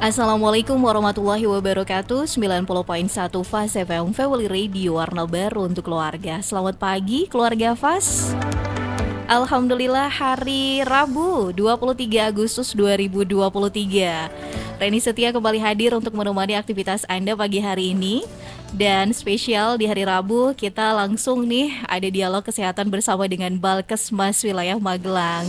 Assalamualaikum warahmatullahi wabarakatuh. 90.1 Fas FM Family Radio, warna baru untuk keluarga. Selamat pagi keluarga Fas. Alhamdulillah, hari Rabu 23 Agustus 2023. Reni Setia kembali hadir untuk menemani aktivitas Anda pagi hari ini. Dan spesial di hari Rabu kita langsung nih ada dialog kesehatan bersama dengan Balkesmas wilayah Magelang.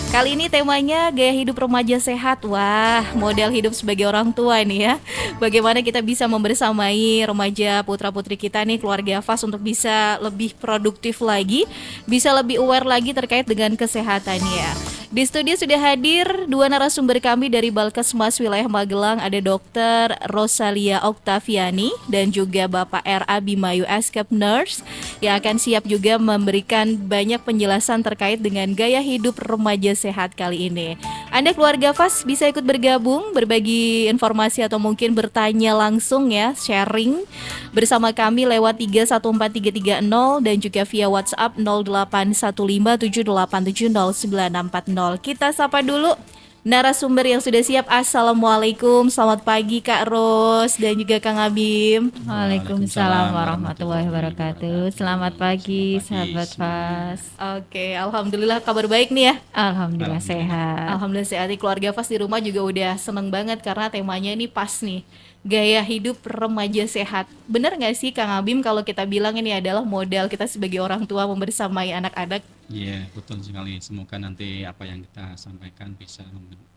Kali ini temanya gaya hidup remaja sehat. Wah, model hidup sebagai orang tua nih ya. Bagaimana kita bisa membersamai remaja putra-putri kita nih, keluarga Fas, untuk bisa lebih produktif lagi, bisa lebih aware lagi terkait dengan kesehatannya. Di studio sudah hadir dua narasumber kami dari Balkesmas wilayah Magelang. Ada Dr. Rosalia Oktaviani dan juga Bapak R.A. Bimayu Eskep Nurse, yang akan siap juga memberikan banyak penjelasan terkait dengan gaya hidup remaja sehat kali ini. Anda keluarga Fas bisa ikut bergabung, berbagi informasi atau mungkin bertanya langsung ya, sharing bersama kami lewat 314330 dan juga via WhatsApp 081578709640. Kita sapa dulu narasumber yang sudah siap. Assalamualaikum, selamat pagi Kak Ros dan juga Kang Abim. Waalaikumsalam warahmatullahi wabarakatuh. Selamat pagi sahabat Fas. Oke, alhamdulillah kabar baik nih ya. Alhamdulillah sehat. Alhamdulillah sehat. Keluarga Fas di rumah juga udah seneng banget karena temanya ini pas nih, gaya hidup remaja sehat. Bener gak sih Kang Abim kalau kita bilang ini adalah modal kita sebagai orang tua membersamai anak-anak? Iya, betul sekali. Semoga nanti apa yang kita sampaikan bisa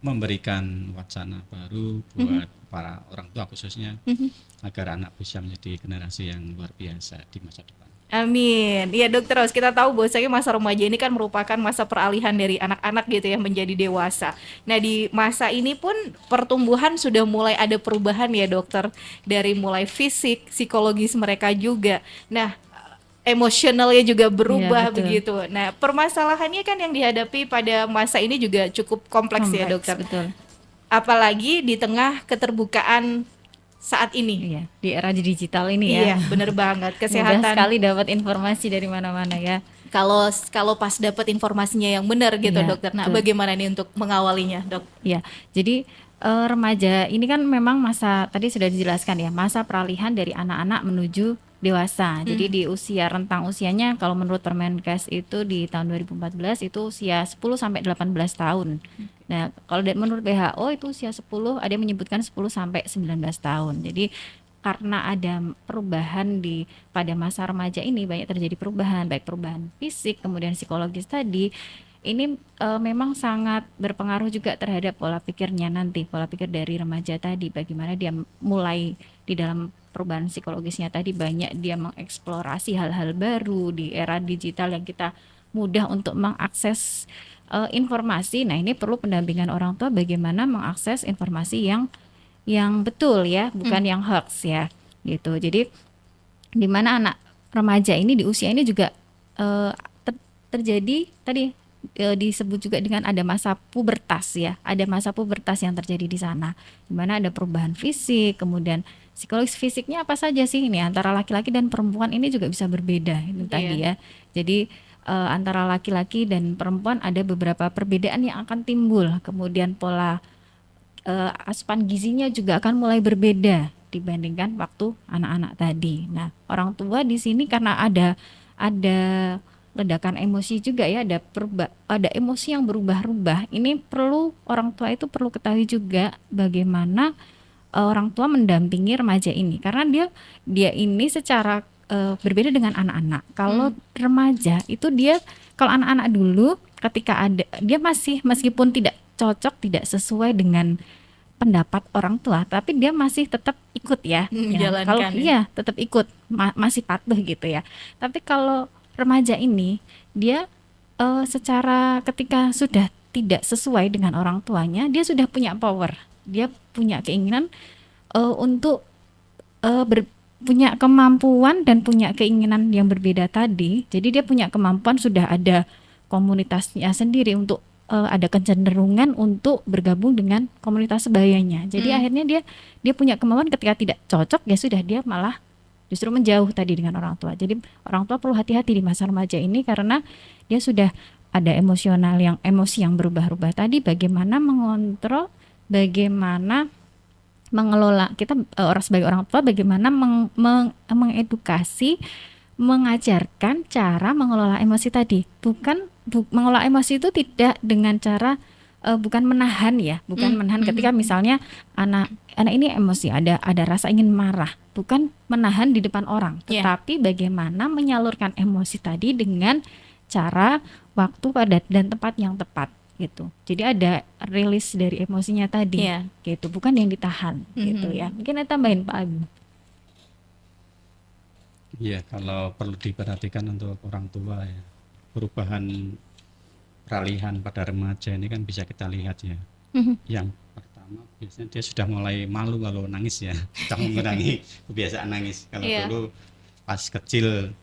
memberikan wacana baru buat para orang tua khususnya, agar anak bisa menjadi generasi yang luar biasa di masa depan. Amin. Iya Dokter Ros, kita tahu bahwasanya masa remaja ini kan merupakan masa peralihan dari anak-anak gitu ya menjadi dewasa. Nah, di masa ini pun pertumbuhan sudah mulai ada perubahan ya Dokter, dari mulai fisik, psikologis mereka juga. Nah, emosionalnya juga berubah, Iya, betul. begitu. Nah, permasalahannya kan yang dihadapi pada masa ini juga cukup kompleks ya Dokter. Betul. Apalagi di tengah keterbukaan saat ini. Iya, di era digital ini ya. Iya, bener banget. Mudah Kesehatan. sekali dapat informasi dari mana-mana ya. Kalau pas dapat informasinya yang benar gitu Iya, Dokter. Nah, betul. bagaimana nih untuk mengawalinya, Dok? Iya, jadi remaja ini kan memang masa, tadi sudah dijelaskan ya, masa peralihan dari anak-anak menuju dewasa. Jadi di usia rentang usianya kalau menurut Permenkes itu di tahun 2014 itu usia 10 sampai 18 tahun. Nah, kalau menurut WHO itu usia 10, ada yang menyebutkan 10 sampai 19 tahun. Jadi karena ada perubahan pada masa remaja ini, banyak terjadi perubahan, baik perubahan fisik kemudian psikologis tadi. Ini memang sangat berpengaruh juga terhadap pola pikirnya nanti, pola pikir dari remaja tadi, bagaimana dia mulai di dalam perubahan psikologisnya tadi, banyak dia mengeksplorasi hal-hal baru di era digital yang kita mudah untuk mengakses informasi. Nah, ini perlu pendampingan orang tua bagaimana mengakses informasi yang betul ya, bukan yang hoax ya, gitu. Jadi di mana anak remaja ini di usia ini juga terjadi tadi disebut juga dengan ada masa pubertas ya, ada masa pubertas yang terjadi di sana, di mana ada perubahan fisik, kemudian psikologis. Fisiknya apa saja sih ini antara laki-laki dan perempuan ini juga bisa berbeda itu tadi ya. Jadi antara laki-laki dan perempuan ada beberapa perbedaan yang akan timbul, kemudian pola asupan gizinya juga akan mulai berbeda dibandingkan waktu anak-anak tadi. Nah, orang tua di sini karena ada ledakan emosi juga ya, ada emosi yang berubah-ubah. Ini perlu orang tua itu perlu ketahui juga bagaimana orang tua mendampingi remaja ini, karena dia ini secara berbeda dengan anak-anak. Kalau remaja itu kalau anak-anak dulu ketika dia meskipun tidak cocok, tidak sesuai dengan pendapat orang tua, tapi dia masih tetap ikut ya. Kalau iya tetap ikut, masih patuh gitu ya. Tapi kalau remaja ini dia secara ketika sudah tidak sesuai dengan orang tuanya, dia sudah punya power, dia punya keinginan untuk punya kemampuan dan punya keinginan yang berbeda tadi. Jadi dia punya kemampuan, sudah ada komunitasnya sendiri untuk ada kecenderungan untuk bergabung dengan komunitas sebayanya. Jadi akhirnya dia punya kemampuan, ketika tidak cocok ya sudah, dia malah justru menjauh tadi dengan orang tua. Jadi orang tua perlu hati-hati di masa remaja ini karena dia sudah ada emosi yang berubah-ubah tadi, bagaimana mengontrol, bagaimana mengelola kita sebagai orang tua bagaimana mengedukasi, mengajarkan cara mengelola emosi tadi. Mengelola emosi itu tidak dengan cara bukan menahan ya, bukan menahan ketika misalnya anak ini emosi, ada rasa ingin marah, bukan menahan di depan orang, tetapi bagaimana menyalurkan emosi tadi dengan cara, waktu, pada dan tempat yang tepat gitu. Jadi ada rilis dari emosinya tadi gitu, bukan yang ditahan gitu ya. Mungkin saya tambahin Pak Abi. Iya, kalau perlu diperhatikan untuk orang tua ya, perubahan peralihan pada remaja ini kan bisa kita lihat ya. Yang pertama biasanya dia sudah mulai malu kalau nangis ya, sudah mengurangi kebiasaan nangis. Kalau dulu pas kecil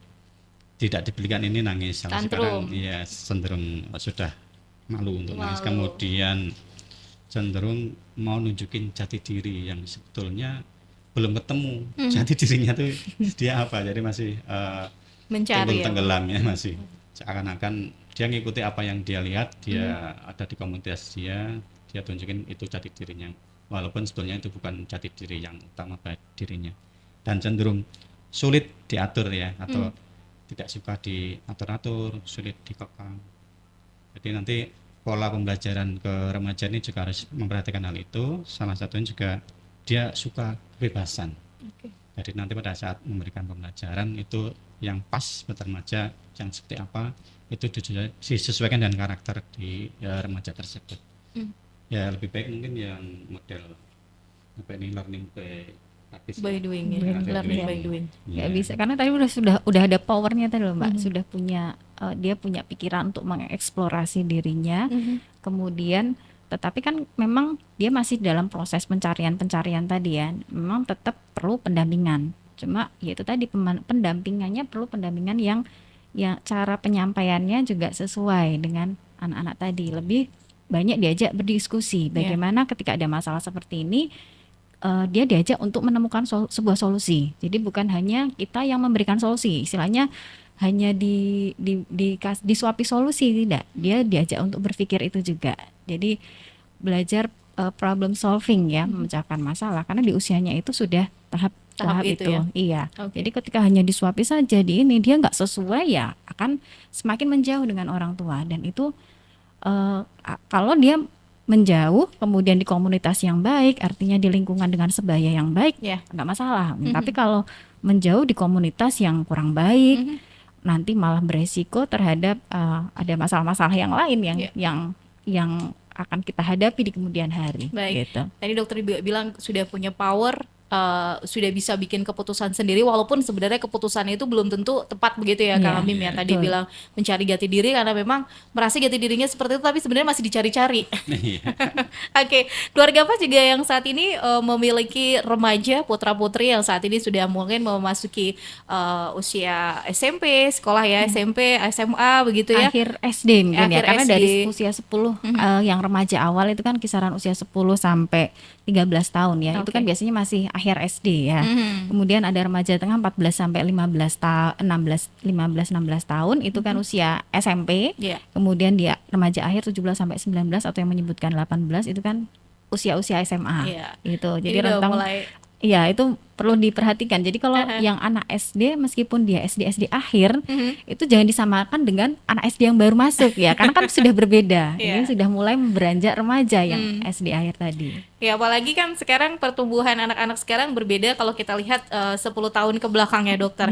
tidak dibelikan ini nangis, kalau sekarang ya cenderung sudah malu untuk nangis. Kemudian cenderung mau nunjukin jati diri yang sebetulnya belum ketemu jati dirinya tuh dia apa, jadi masih mencari tenggelam ya, masih seakan-akan dia ngikuti apa yang dia lihat, dia ada di komunitas dia tunjukin itu jati dirinya, walaupun sebetulnya itu bukan jati diri yang utama pada dirinya, dan cenderung sulit diatur ya, atau tidak suka diatur-atur, sulit dikekang. Jadi nanti pola pembelajaran ke remaja ini juga harus memperhatikan hal itu. Salah satunya juga dia suka kebebasan. Jadi nanti pada saat memberikan pembelajaran itu yang pas buat remaja yang seperti apa, itu disesuaikan dengan karakter di remaja tersebut. Ya lebih baik mungkin yang model apa ini, learning by doing learning by doing. Ya bisa, karena tadi udah ada powernya tadi loh Mbak, sudah punya dia punya pikiran untuk mengeksplorasi dirinya. Kemudian tetapi kan memang dia masih dalam proses pencarian tadi ya, memang tetap perlu pendampingan. Cuma yaitu tadi pendampingannya perlu pendampingan yang cara penyampaiannya juga sesuai dengan anak-anak tadi, lebih banyak diajak berdiskusi bagaimana ketika ada masalah seperti ini dia diajak untuk menemukan sebuah solusi. Jadi bukan hanya kita yang memberikan solusi, istilahnya hanya disuapi solusi, tidak. Dia diajak untuk berpikir itu juga. Jadi belajar problem solving ya, memecahkan masalah, karena di usianya itu sudah tahap itu ya? Iya. Jadi ketika hanya disuapi saja di ini, dia nggak sesuai ya akan semakin menjauh dengan orang tua, dan itu kalau dia menjauh kemudian di komunitas yang baik, artinya di lingkungan dengan sebaya yang baik, nggak masalah. Tapi kalau menjauh di komunitas yang kurang baik, nanti malah beresiko terhadap ada masalah-masalah yang lain yang akan kita hadapi di kemudian hari. Baik. Gitu. Tadi dokter bilang sudah punya power, sudah bisa bikin keputusan sendiri, walaupun sebenarnya keputusannya itu belum tentu tepat begitu ya Kang Amim ya. Tadi bilang mencari jati diri karena memang merasa jati dirinya seperti itu, tapi sebenarnya masih dicari-cari. Oke, keluarga Fas juga yang saat ini memiliki remaja putra-putri yang saat ini sudah mungkin memasuki usia SMP, sekolah ya, SMP, SMA begitu ya. Akhir SD mungkin ya, karena SD. dari usia 10 yang remaja awal itu kan kisaran usia 10 sampai 13 tahun ya. Itu kan biasanya masih akhir SD ya. Kemudian ada remaja tengah 14 sampai 15 tahun itu kan usia SMP. Kemudian dia remaja akhir 17 sampai 19 atau yang menyebutkan 18 itu kan usia-usia SMA. Gitu. Jadi rentang iya, itu perlu diperhatikan. Jadi kalau yang anak SD, meskipun dia SD akhir, itu jangan disamakan dengan anak SD yang baru masuk ya, karena kan sudah berbeda. Ini sudah mulai beranjak remaja yang SD akhir tadi. Ya, apalagi kan sekarang pertumbuhan anak-anak sekarang berbeda kalau kita lihat 10 tahun ke belakang ya dokter.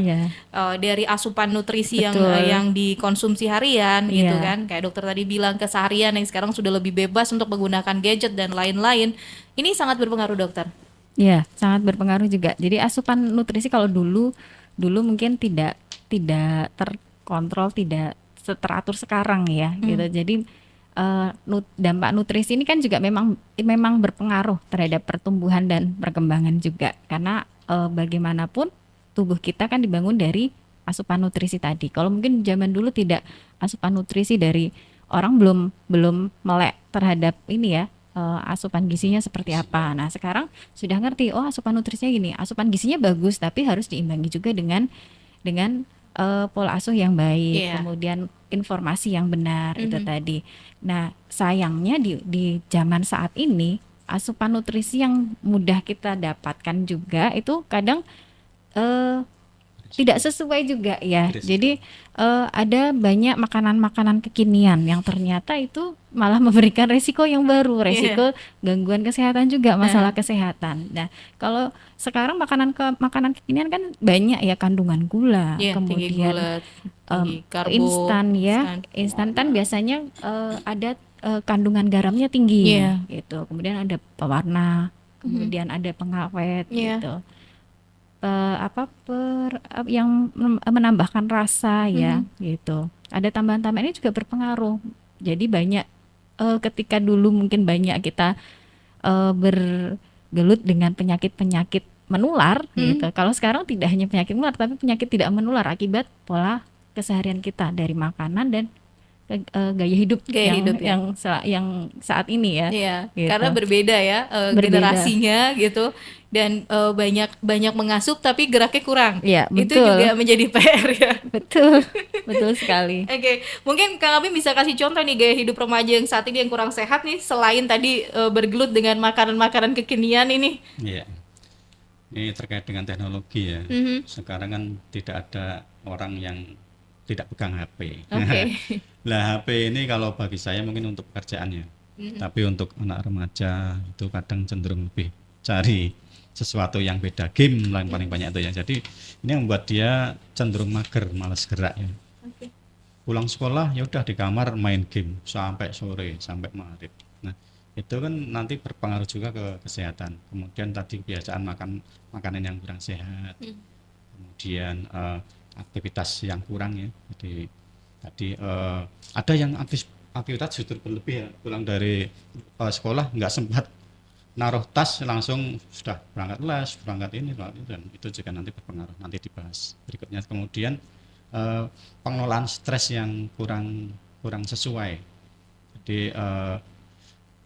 Dari asupan nutrisi yang dikonsumsi harian gitu kan, kayak dokter tadi bilang keseharian yang sekarang sudah lebih bebas untuk menggunakan gadget dan lain-lain. Ini sangat berpengaruh dokter. Ya, sangat berpengaruh juga. Jadi asupan nutrisi kalau dulu mungkin tidak terkontrol, tidak teratur sekarang ya, gitu. Jadi dampak nutrisi ini kan juga memang berpengaruh terhadap pertumbuhan dan perkembangan juga. Karena bagaimanapun tubuh kita kan dibangun dari asupan nutrisi tadi. Kalau mungkin zaman dulu tidak, asupan nutrisi dari orang belum melek terhadap ini ya, asupan gizinya seperti apa. Nah sekarang sudah ngerti, oh asupan nutrisinya gini, asupan gizinya bagus tapi harus diimbangi juga dengan pola asuh yang baik, kemudian informasi yang benar itu tadi. Nah sayangnya di zaman saat ini asupan nutrisi yang mudah kita dapatkan juga itu kadang eh, tidak sesuai juga ya. Berisiko. Jadi ada banyak makanan-makanan kekinian yang ternyata itu malah memberikan resiko yang baru, resiko gangguan kesehatan juga, masalah kesehatan. Nah, kalau sekarang makanan kekinian kan banyak ya kandungan gula, Iya, tinggi kemudian gula, tinggi karbo, instan ya. Instan kan biasanya ada kandungan garamnya tinggi Iya. gitu. Kemudian ada pewarna, kemudian ada pengawet Iya. gitu. Yang menambahkan rasa ya gitu. Ada tambahan-tambahan ini juga berpengaruh. Jadi banyak ketika dulu mungkin banyak kita bergelut dengan penyakit-penyakit menular gitu. Kalau sekarang tidak hanya penyakit menular tapi penyakit tidak menular akibat pola keseharian kita dari makanan dan gaya hidup yang saat ini ya. Iya, gitu. karena berbeda ya Berbeda. generasinya gitu, dan banyak mengasup tapi geraknya kurang. Iya, Itu betul. juga menjadi PR ya. Betul, betul sekali. Oke, mungkin Kang Abim bisa kasih contoh nih gaya hidup remaja yang saat ini yang kurang sehat nih, selain tadi bergelut dengan makanan-makanan kekinian ini. Iya. Ini terkait dengan teknologi ya. Sekarang kan tidak ada orang yang tidak pegang HP. Oke. Lah HP ini kalau bagi saya mungkin untuk pekerjaannya. Tapi untuk anak remaja itu kadang cenderung lebih cari sesuatu yang beda, game yang paling banyak itu ya. Jadi ini yang membuat dia cenderung mager, malas gerak ya. Pulang sekolah ya udah di kamar main game sampai sore, sampai maghrib. Nah, itu kan nanti berpengaruh juga ke kesehatan. Kemudian tadi kebiasaan makan makanan yang kurang sehat. Kemudian aktivitas yang kurang ya. Jadi tadi ada yang aktivitas justru berlebih ya. Pulang dari sekolah nggak sempat naruh tas, langsung sudah berangkat les, berangkat ini, dan itu juga nanti berpengaruh, nanti dibahas berikutnya. Kemudian pengelolaan stres yang kurang sesuai. Jadi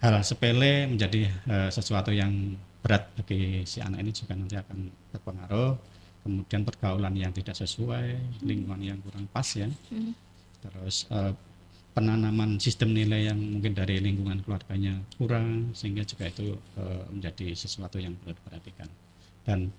hal sepele menjadi sesuatu yang berat bagi si anak ini juga nanti akan berpengaruh. Kemudian pergaulan yang tidak sesuai, lingkungan yang kurang pas ya. Terus penanaman sistem nilai yang mungkin dari lingkungan keluarganya kurang, sehingga juga itu menjadi sesuatu yang perlu diperhatikan. Dan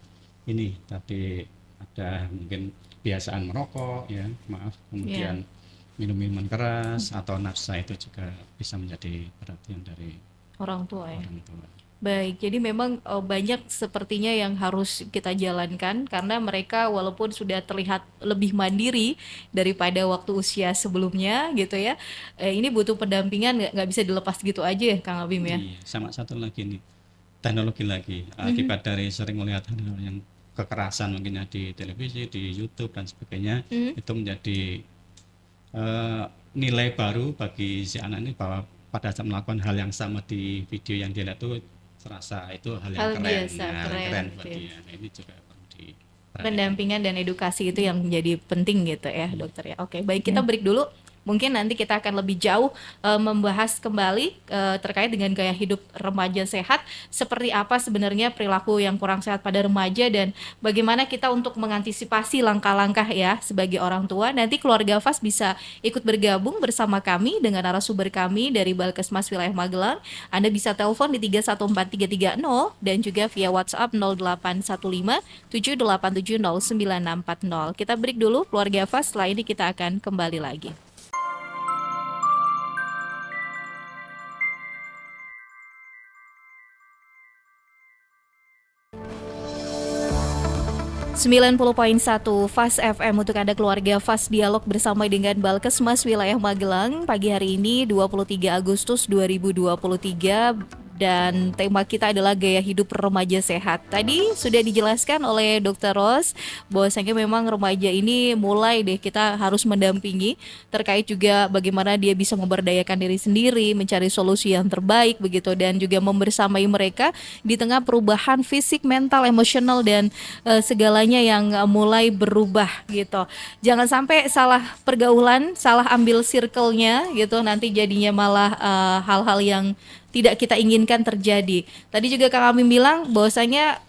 ini tadi ada mungkin kebiasaan merokok ya, maaf, kemudian minum minuman keras atau nafsa, itu juga bisa menjadi perhatian dari Orang tua ya. orang tua. Baik, jadi memang banyak sepertinya yang harus kita jalankan karena mereka walaupun sudah terlihat lebih mandiri daripada waktu usia sebelumnya gitu ya, ini butuh pendampingan, nggak bisa dilepas gitu aja ya Kang Abim ya. Iya, sama satu lagi nih, teknologi lagi, akibat dari sering melihat hal-hal yang kekerasan mungkin ya di televisi, di YouTube dan sebagainya, itu menjadi nilai baru bagi si anak ini, bahwa pada saat melakukan hal yang sama di video yang dia lihat itu terasa itu hal yang Hal keren, biasa, nah, keren keren gitu buat ya. dia. Nah, ini juga perlu diperhatikan. Pendampingan dan edukasi itu yang menjadi penting gitu ya dokter ya. Oke, baik, kita break dulu. Mungkin nanti kita akan lebih jauh membahas kembali terkait dengan gaya hidup remaja sehat. Seperti apa sebenarnya perilaku yang kurang sehat pada remaja dan bagaimana kita untuk mengantisipasi langkah-langkah ya sebagai orang tua. Nanti keluarga FAS bisa ikut bergabung bersama kami dengan narasumber kami dari Balkesmas Wilayah Magelang. Anda bisa telepon di 314330 dan juga via WhatsApp 0815 7870940. Kita break dulu keluarga FAS, setelah ini kita akan kembali lagi. 90.1 FAS FM untuk Anda keluarga FAS Dialog bersama dengan Balkesmas Wilayah Magelang. Pagi hari ini 23 Agustus 2023 dan tema kita adalah gaya hidup remaja sehat. Tadi sudah dijelaskan oleh Dr. Ros bahwasanya memang remaja ini mulai deh kita harus mendampingi terkait juga bagaimana dia bisa memberdayakan diri sendiri, mencari solusi yang terbaik begitu, dan juga membersamai mereka di tengah perubahan fisik, mental, emosional dan segalanya yang mulai berubah gitu. Jangan sampai salah pergaulan, salah ambil circle-nya gitu, nanti jadinya malah hal-hal yang tidak kita inginkan terjadi. Tadi juga Kang Abim bilang bahwasanya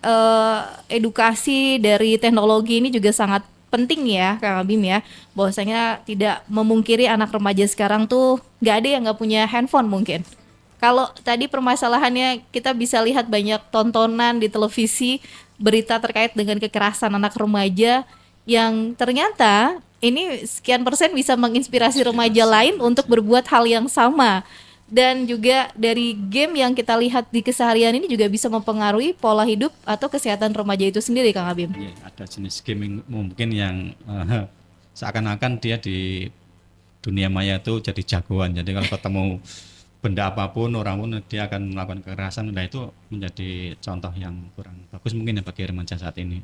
edukasi dari teknologi ini juga sangat penting ya Kang Abim ya. Bahwasanya tidak memungkiri anak remaja sekarang tuh nggak ada yang nggak punya handphone mungkin. Kalau tadi permasalahannya kita bisa lihat banyak tontonan di televisi berita terkait dengan kekerasan anak remaja yang ternyata ini sekian persen bisa menginspirasi remaja lain untuk berbuat hal yang sama. Dan juga dari game yang kita lihat di keseharian ini juga bisa mempengaruhi pola hidup atau kesehatan remaja itu sendiri, Kang Abim. Iya, ada jenis gaming mungkin yang seakan-akan dia di dunia maya itu jadi jagoan. Jadi kalau ketemu benda apapun, orang pun dia akan melakukan kekerasan. Nah itu menjadi contoh yang kurang bagus mungkin ya bagi remaja saat ini.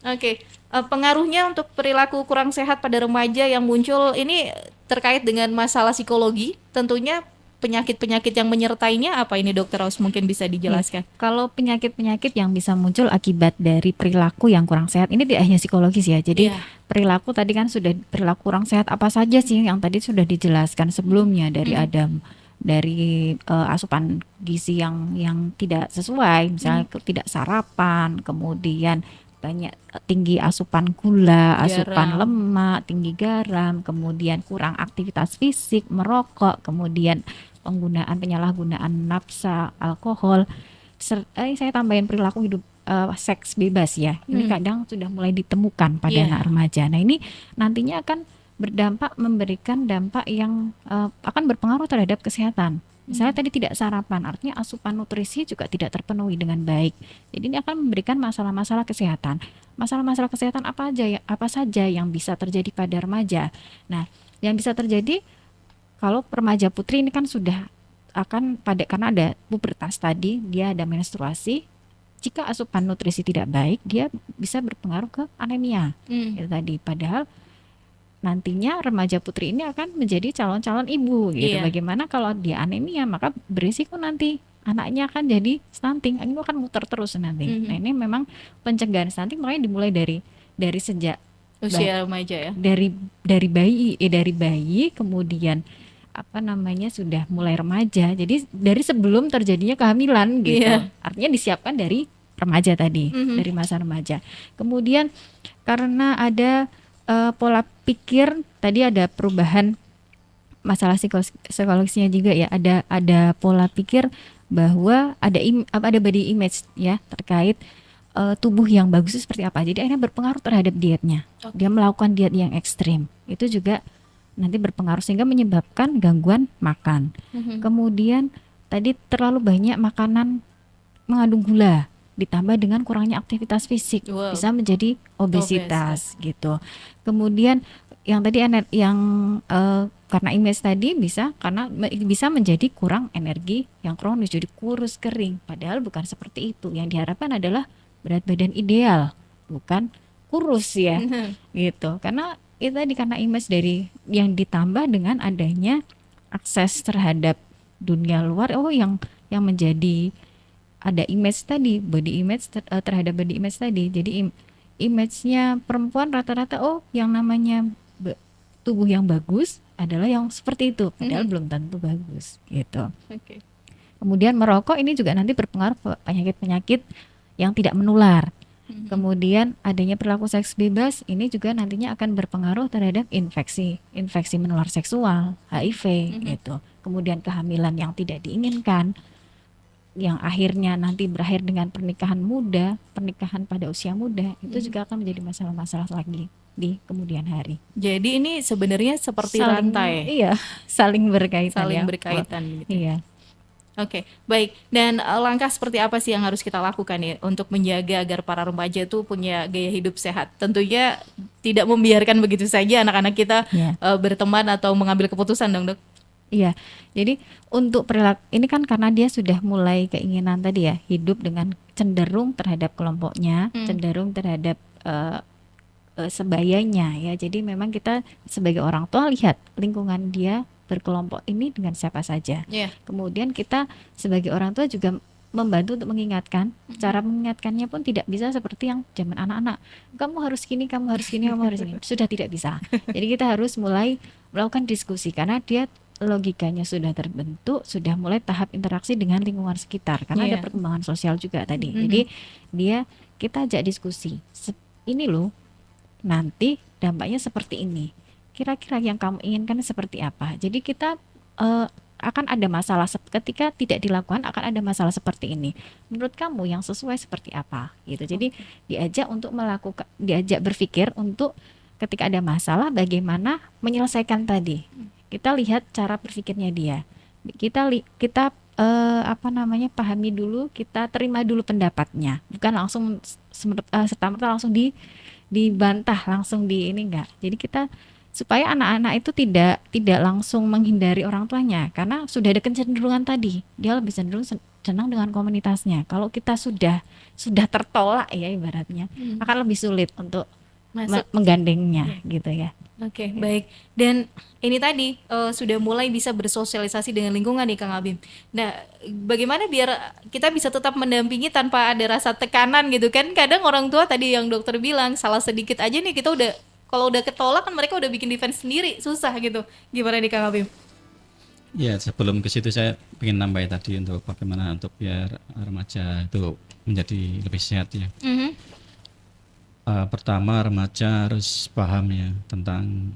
Oke. Pengaruhnya untuk perilaku kurang sehat pada remaja yang muncul ini terkait dengan masalah psikologi, tentunya penyakit-penyakit yang menyertainya apa ini Dokter Rose mungkin bisa dijelaskan? Kalau penyakit-penyakit yang bisa muncul akibat dari perilaku yang kurang sehat ini tidak hanya psikologis ya. Jadi perilaku tadi kan sudah perilaku kurang sehat apa saja sih yang tadi sudah dijelaskan sebelumnya dari asupan gizi yang tidak sesuai, misalnya tidak sarapan, kemudian tinggi asupan gula, asupan lemak, tinggi garam, kemudian kurang aktivitas fisik, merokok, kemudian penyalahgunaan nafsa, alkohol. Saya tambahin perilaku hidup seks bebas ya. Ini kadang sudah mulai ditemukan pada anak remaja. Nah ini nantinya akan memberikan dampak yang akan berpengaruh terhadap kesehatan. Misalnya tadi tidak sarapan, artinya asupan nutrisi juga tidak terpenuhi dengan baik. Jadi ini akan memberikan masalah-masalah kesehatan. Masalah-masalah kesehatan apa saja yang bisa terjadi pada remaja. Nah, yang bisa terjadi kalau remaja putri ini kan sudah karena ada pubertas tadi, dia ada menstruasi. Jika asupan nutrisi tidak baik, dia bisa berpengaruh ke anemia. Itu tadi. Padahal nantinya remaja putri ini akan menjadi calon-calon ibu gitu. Bagaimana kalau dia anemia, maka berisiko nanti anaknya akan jadi stunting, ini akan muter terus nanti. Nah ini memang pencegahan stunting makanya dimulai dari sejak usia remaja ya. Dari bayi kemudian sudah mulai remaja. Jadi dari sebelum terjadinya kehamilan gitu. Artinya disiapkan dari remaja tadi, dari masa remaja. Kemudian karena ada pola pikir tadi ada perubahan masalah psikologisnya juga ya, ada pola pikir bahwa ada body image ya terkait tubuh yang bagus itu seperti apa. Jadi akhirnya berpengaruh terhadap dietnya. Dia melakukan diet yang ekstrim. Itu juga nanti berpengaruh sehingga menyebabkan gangguan makan. Kemudian tadi terlalu banyak makanan mengandung gula ditambah dengan kurangnya aktivitas fisik bisa menjadi obesitas gitu. Kemudian yang tadi karena image tadi bisa menjadi kurang energi yang kronis jadi kurus kering. Padahal bukan seperti itu. Yang diharapkan adalah berat badan ideal, bukan kurus ya. Gitu. Karena itu tadi karena image dari yang ditambah dengan adanya akses terhadap dunia luar yang menjadi ada image tadi, body image terhadap body image tadi. Jadi image-nya perempuan rata-rata yang namanya tubuh yang bagus adalah yang seperti itu, padahal belum tentu bagus gitu. Kemudian merokok ini juga nanti berpengaruh ke penyakit-penyakit yang tidak menular. Kemudian adanya perilaku seks bebas ini juga nantinya akan berpengaruh terhadap infeksi menular seksual, HIV gitu. Kemudian kehamilan yang tidak diinginkan, yang akhirnya nanti berakhir dengan pernikahan pada usia muda, itu juga akan menjadi masalah-masalah lagi di kemudian hari. Jadi ini sebenarnya seperti rantai. Iya, saling berkaitan. Gitu. Iya. Oke, baik. Dan langkah seperti apa sih yang harus kita lakukan ya untuk menjaga agar para remaja itu punya gaya hidup sehat? Tentunya tidak membiarkan begitu saja anak-anak kita berteman atau mengambil keputusan dong, Dok. Iya, jadi untuk perilaku ini kan karena dia sudah mulai keinginan tadi ya, hidup dengan cenderung terhadap kelompoknya, cenderung terhadap sebayanya ya. Jadi memang kita sebagai orang tua lihat lingkungan dia berkelompok ini dengan siapa saja. Kemudian kita sebagai orang tua juga membantu untuk mengingatkan. Cara mengingatkannya pun tidak bisa seperti yang zaman anak-anak. Kamu harus gini, kamu harus gini, kamu harus ini. Sudah tidak bisa. Jadi kita harus mulai melakukan diskusi karena dia logikanya sudah terbentuk, sudah mulai tahap interaksi dengan lingkungan sekitar karena ada perkembangan sosial juga tadi. Jadi kita ajak diskusi. Ini loh, nanti dampaknya seperti ini. Kira-kira yang kamu inginkan seperti apa? Jadi kita akan ada masalah ketika tidak dilakukan, akan ada masalah seperti ini. Menurut kamu yang sesuai seperti apa gitu. Jadi diajak berpikir untuk ketika ada masalah bagaimana menyelesaikan tadi. Kita lihat cara berpikirnya dia. Kita pahami dulu, kita terima dulu pendapatnya, bukan langsung serta-merta langsung dibantah, langsung ini enggak. Jadi kita supaya anak-anak itu tidak langsung menghindari orang tuanya, karena sudah ada kecenderungan tadi, dia lebih cenderung senang dengan komunitasnya. Kalau kita sudah tertolak ya ibaratnya, akan lebih sulit untuk menggandengnya gitu ya. Oke, baik. Dan ini tadi sudah mulai bisa bersosialisasi dengan lingkungan nih Kang Abim. Nah, bagaimana biar kita bisa tetap mendampingi tanpa ada rasa tekanan gitu kan? Kadang orang tua tadi yang dokter bilang salah sedikit aja nih kita kalau udah ketolak kan mereka udah bikin defense sendiri, susah gitu. Gimana nih Kang Abim? Ya, sebelum ke situ saya ingin nambahin tadi untuk bagaimana untuk biar remaja itu menjadi lebih sehat ya. Pertama, remaja harus paham ya tentang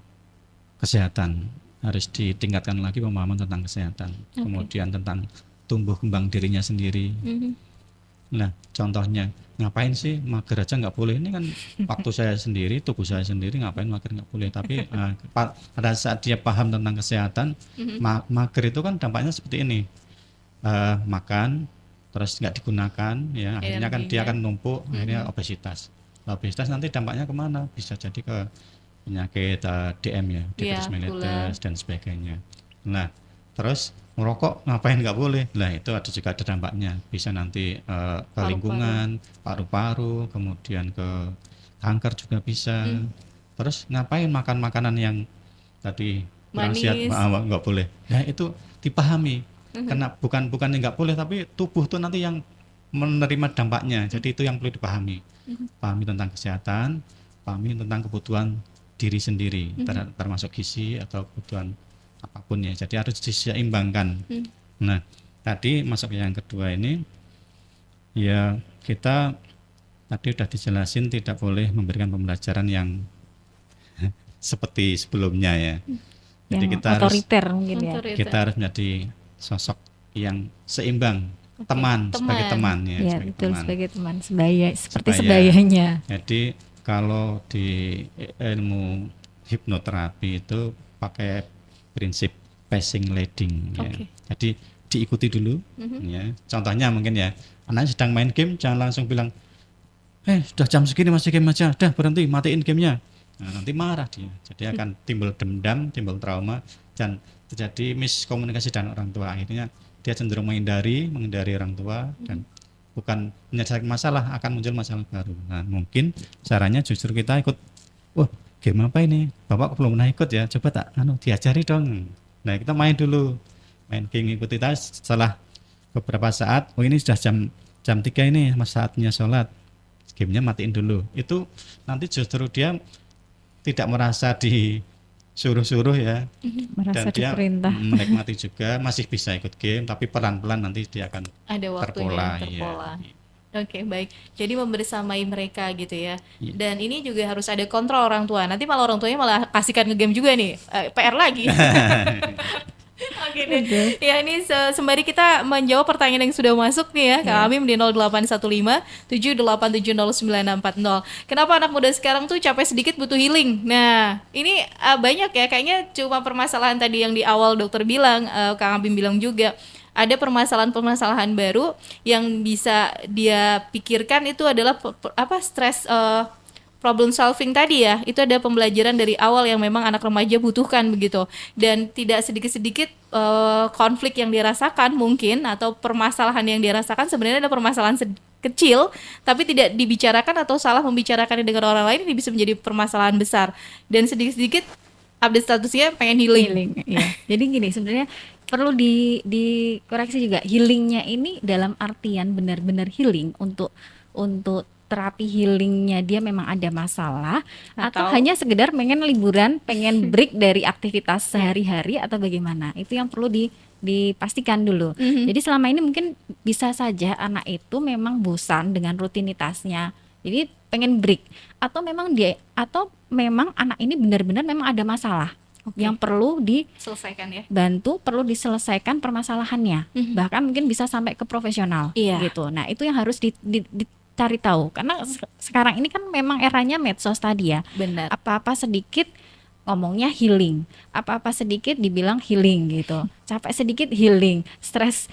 kesehatan, harus ditingkatkan lagi pemahaman tentang kesehatan. Kemudian tentang tumbuh kembang dirinya sendiri. Nah, contohnya ngapain sih mager aja nggak boleh, ini kan waktu saya sendiri, tubuh saya sendiri, ngapain mager nggak boleh. Tapi pada saat dia paham tentang kesehatan, mager itu kan dampaknya seperti ini, makan terus nggak digunakan ya, akhirnya kan dia akan numpuk, akhirnya obesitas nanti dampaknya kemana, bisa jadi ke penyakit DM ya, diabetes mellitus dan sebagainya. Nah, terus merokok ngapain nggak boleh, nah itu juga ada dampaknya, bisa nanti ke lingkungan, paru-paru, kemudian ke kanker juga bisa. Terus ngapain makan makanan yang tadi kurang sehat, nggak boleh. Nah itu dipahami, karena bukan nggak boleh, tapi tubuh tuh nanti yang menerima dampaknya. Jadi itu yang perlu dipahami, pahami tentang kesehatan, pahami tentang kebutuhan diri sendiri, termasuk gizi atau kebutuhan apapun ya. Jadi harus diseimbangkan. Nah, tadi masuk yang kedua ini, ya kita tadi udah dijelasin tidak boleh memberikan pembelajaran yang seperti sebelumnya ya. Jadi yang kita otoriter mungkin ya. Kita harus menjadi sosok yang seimbang, sebagai teman ya, sebagai teman seperti sebayanya. Jadi kalau di ilmu hipnoterapi itu pakai prinsip passing leading ya. Jadi diikuti dulu ya. Contohnya mungkin ya, anak sedang main game, jangan langsung bilang sudah jam segini masih game aja, udah berhenti, matiin gamenya. Nah, nanti marah dia. Jadi akan timbul dendam, timbul trauma, dan terjadi miskomunikasi dengan orang tua. Akhirnya dia cenderung menghindari orang tua, dan bukan menyelesaikan masalah, akan muncul masalah baru. Nah, mungkin caranya justru kita ikut, game apa ini? Bapak belum pernah ikut ya, coba diajari dong. Nah, kita main dulu, main game, ikuti tas. Setelah beberapa saat, ini sudah jam 3 ini, saatnya sholat, gamenya matiin dulu. Itu nanti justru dia tidak merasa disuruh-suruh ya, merasa dan dia diperintah. menikmati juga, masih bisa ikut game, tapi pelan-pelan nanti dia akan ada waktunya terpola. Oke, baik. Jadi membersamai mereka gitu ya. Dan ini juga harus ada kontrol orang tua. Nanti malah orang tuanya malah kasihkan nge-game juga nih. PR lagi. Oke deh. Ya, ini sembari kita menjawab pertanyaan yang sudah masuk nih ya, Kak Amim di 0815 78709640. Kenapa anak muda sekarang tuh capek sedikit butuh healing? Nah, ini banyak ya, kayaknya cuma permasalahan tadi yang di awal dokter bilang, Kak Amim bilang juga. Ada permasalahan-permasalahan baru yang bisa dia pikirkan, itu adalah stres, problem solving tadi ya. Itu ada pembelajaran dari awal yang memang anak remaja butuhkan begitu. Dan tidak sedikit-sedikit konflik yang dirasakan mungkin, atau permasalahan yang dirasakan sebenarnya ada permasalahan kecil tapi tidak dibicarakan atau salah membicarakannya dengan orang lain, ini bisa menjadi permasalahan besar. Dan sedikit-sedikit update statusnya pengen healing. Ya. Jadi gini, sebenarnya perlu dikoreksi juga, healingnya ini dalam artian benar-benar healing untuk terapi healingnya dia memang ada masalah, atau hanya sekedar pengen liburan, pengen break dari aktivitas sehari-hari, atau bagaimana, itu yang perlu dipastikan dulu. Jadi selama ini mungkin bisa saja anak itu memang bosan dengan rutinitasnya, jadi pengen break, atau memang anak ini benar-benar memang ada masalah. Oke. yang perlu Selesaikan ya. dibantu, perlu diselesaikan permasalahannya. Bahkan mungkin bisa sampai ke profesional Iya. gitu. Nah, itu yang harus dicari tahu karena sekarang ini kan memang eranya medsos tadi ya. Benar. Apa-apa sedikit ngomongnya healing, apa-apa sedikit dibilang healing gitu, capek sedikit healing, stres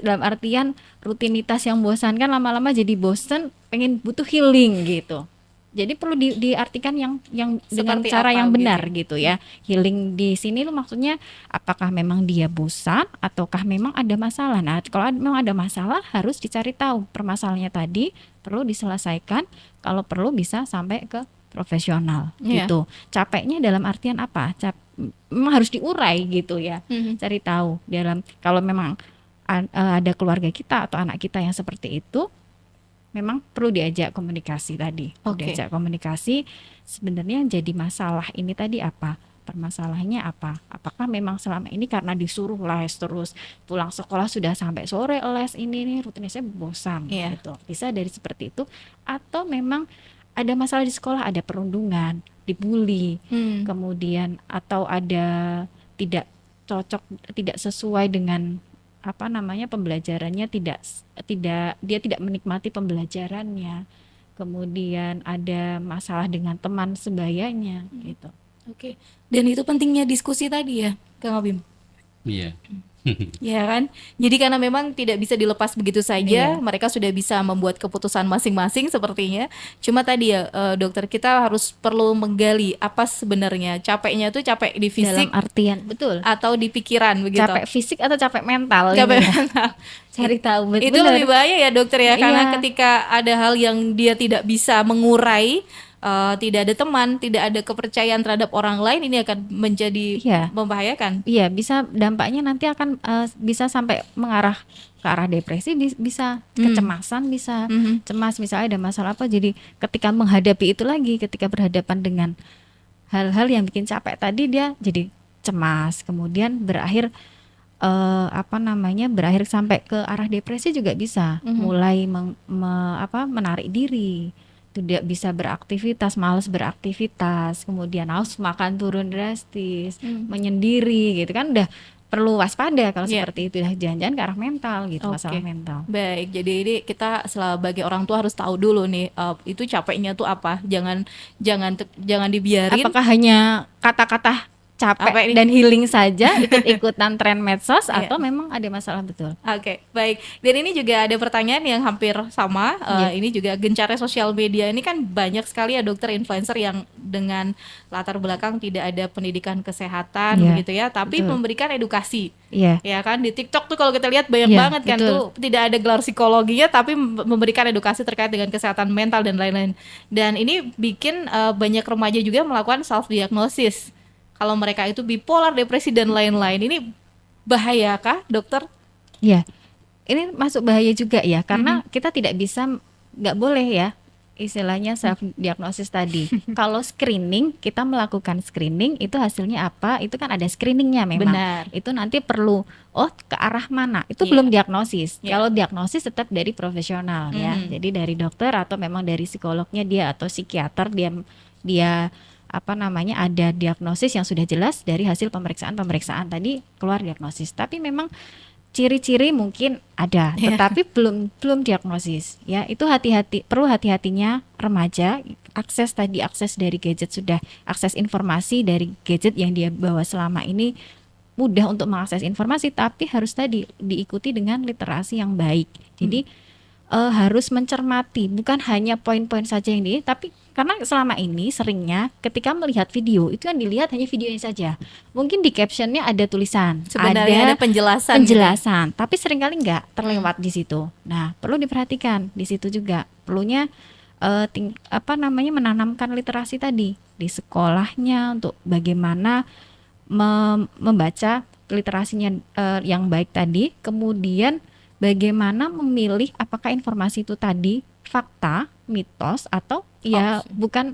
dalam artian rutinitas yang bosankan lama-lama jadi bosen, pengen butuh healing gitu. Jadi perlu diartikan yang dengan Seperti cara apa yang gitu benar ya? gitu ya. Healing di sini tuh maksudnya apakah memang dia bosan ataukah memang ada masalah. Nah, kalau memang ada masalah harus dicari tahu permasalahannya tadi, perlu diselesaikan, kalau perlu bisa sampai ke profesional Iya. gitu. Capeknya dalam artian apa? Memang harus diurai gitu ya. Cari tahu dalam kalau memang ada keluarga kita atau anak kita yang seperti itu, memang perlu diajak komunikasi tadi. Oke. Diajak komunikasi sebenarnya yang jadi masalah ini tadi apa? Permasalahannya apa? Apakah memang selama ini karena disuruh les terus pulang sekolah sudah sampai sore les ini nih rutinitasnya bosan Iya. gitu. Bisa dari seperti itu atau memang ada masalah di sekolah, ada perundungan, dibully, kemudian atau ada tidak cocok, tidak sesuai dengan apa namanya pembelajarannya, dia tidak menikmati pembelajarannya, kemudian ada masalah dengan teman sebayanya gitu. Oke. Dan itu pentingnya diskusi tadi ya, Kang Abim. Iya. Ya kan? Jadi karena memang tidak bisa dilepas begitu saja, Iya. mereka sudah bisa membuat keputusan masing-masing sepertinya. Cuma tadi ya, dokter, kita harus perlu menggali apa sebenarnya capeknya itu capek di fisik Dalam artian betul. atau di pikiran begitu. Capek fisik atau capek mental Capek ini ya. mental. Cari tahu Itu benar. lebih bahaya ya dokter ya, karena Iya. ketika ada hal yang dia tidak bisa mengurai, tidak ada teman, tidak ada kepercayaan terhadap orang lain, ini akan menjadi Iya. membahayakan. Iya, bisa dampaknya nanti akan bisa sampai mengarah ke arah depresi, bisa kecemasan, bisa cemas misalnya ada masalah apa. Jadi ketika menghadapi itu lagi, ketika berhadapan dengan hal-hal yang bikin capek tadi, dia jadi cemas, kemudian berakhir berakhir sampai ke arah depresi juga bisa. Mulai menarik diri, tidak bisa beraktivitas, malas beraktivitas, kemudian haus makan turun drastis, menyendiri gitu kan, udah perlu waspada kalau Iya. seperti itu, udah jangan-jangan ke arah mental gitu, masalah Oke. mental. Baik, jadi ini kita sebagai orang tua harus tahu dulu nih, itu capeknya tuh apa. Jangan dibiarin. Apakah hanya kata-kata capek Apa ini? dan healing saja, ikut-ikutan tren medsos, Iya. atau memang ada masalah betul? Oke, baik. Dan ini juga ada pertanyaan yang hampir sama. Iya. Ini juga gencarnya sosial media. Ini kan banyak sekali ya dokter influencer yang dengan latar belakang tidak ada pendidikan kesehatan Iya, begitu ya, tapi betul. memberikan edukasi. Iya. Ya kan, di TikTok tuh kalau kita lihat banyak Iya, banget kan betul. tuh, tidak ada gelar psikologinya tapi memberikan edukasi terkait dengan kesehatan mental dan lain-lain. Dan ini bikin banyak remaja juga melakukan self diagnosis. Kalau mereka itu bipolar, depresi dan lain-lain. Ini bahayakah, dokter? Iya, ini masuk bahaya juga ya, karena kita tidak bisa, nggak boleh ya, istilahnya self diagnosis tadi. Kalau screening, kita melakukan screening, itu hasilnya apa? Itu kan ada screeningnya memang. Benar. Itu nanti perlu, ke arah mana? Itu Iya. belum diagnosis. Iya. Kalau diagnosis tetap dari profesional ya. Jadi dari dokter atau memang dari psikolognya dia atau psikiater, dia ada diagnosis yang sudah jelas dari hasil pemeriksaan tadi keluar diagnosis. Tapi memang ciri-ciri mungkin ada, Iya. tetapi belum diagnosis ya. Itu perlu hati-hatinya remaja, akses dari gadget, sudah akses informasi dari gadget yang dia bawa selama ini, mudah untuk mengakses informasi, tapi harus tadi diikuti dengan literasi yang baik. Jadi harus mencermati, bukan hanya poin-poin saja tapi karena selama ini seringnya ketika melihat video itu yang dilihat hanya videonya saja. Mungkin di captionnya ada tulisan, Sebenarnya ada penjelasan. penjelasan, tapi seringkali nggak terlewat di situ. Nah, perlu diperhatikan di situ juga. Perlunya menanamkan literasi tadi di sekolahnya untuk bagaimana membaca literasinya yang baik tadi, kemudian bagaimana memilih apakah informasi itu tadi fakta, mitos, atau bukan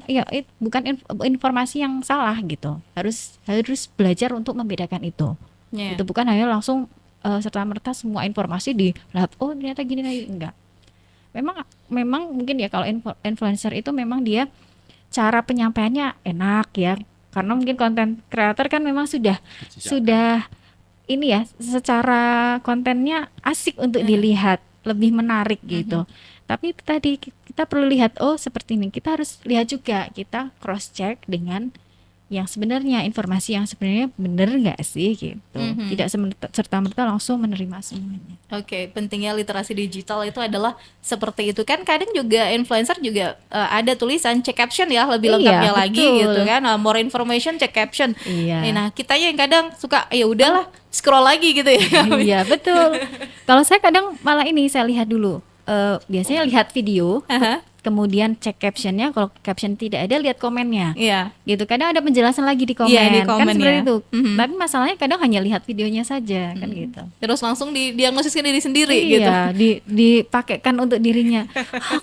informasi yang salah gitu. Harus belajar untuk membedakan itu. Yeah. Itu bukan hanya langsung serta-merta semua informasi ternyata gini lagi, enggak. Memang mungkin ya kalau influencer itu memang dia cara penyampaiannya enak ya, Karena mungkin konten kreator kan memang sudah Jejak. sudah ini ya, secara kontennya asik untuk dilihat, lebih menarik gitu. Tapi itu tadi kita perlu lihat, oh seperti ini. Kita harus lihat juga, kita cross check dengan yang sebenarnya, informasi yang sebenarnya benar nggak sih gitu. Tidak serta-merta langsung menerima semuanya. Oke, pentingnya literasi digital itu adalah seperti itu kan. Kadang juga influencer juga ada tulisan cek caption ya, lebih lengkapnya Iya, lagi betul. gitu kan. More information cek caption. Iya. Nah, kita yang kadang suka ya udahlah scroll lagi gitu ya. Iya betul. Kalau saya kadang malah ini saya lihat dulu. Biasanya lihat video, kemudian cek captionnya. Kalau caption tidak ada, lihat komennya. Iya. Gitu. Kadang ada penjelasan lagi di komen. Iya, di Kan komen seperti ya. itu. Tapi masalahnya kadang hanya lihat videonya saja kan gitu. Terus langsung diagnosiskan diri sendiri gitu. Iya, dipakaikan untuk dirinya.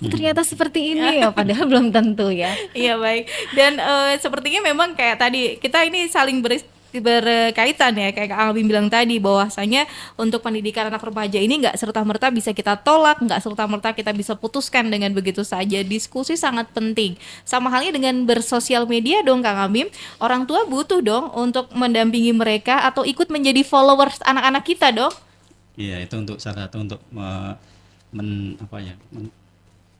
Oh, ternyata seperti ini ya, padahal belum tentu ya. Iya baik. Dan sepertinya memang kayak tadi kita ini saling berkaitan ya, kayak Kak Albin bilang tadi, bahwasanya untuk pendidikan anak remaja ini nggak serta-merta bisa kita tolak, nggak serta-merta kita bisa putuskan dengan begitu saja. Diskusi sangat penting. Sama halnya dengan bersosial media dong Kang Abim, orang tua butuh dong untuk mendampingi mereka atau ikut menjadi followers anak-anak kita dong. Iya, itu untuk salah satu untuk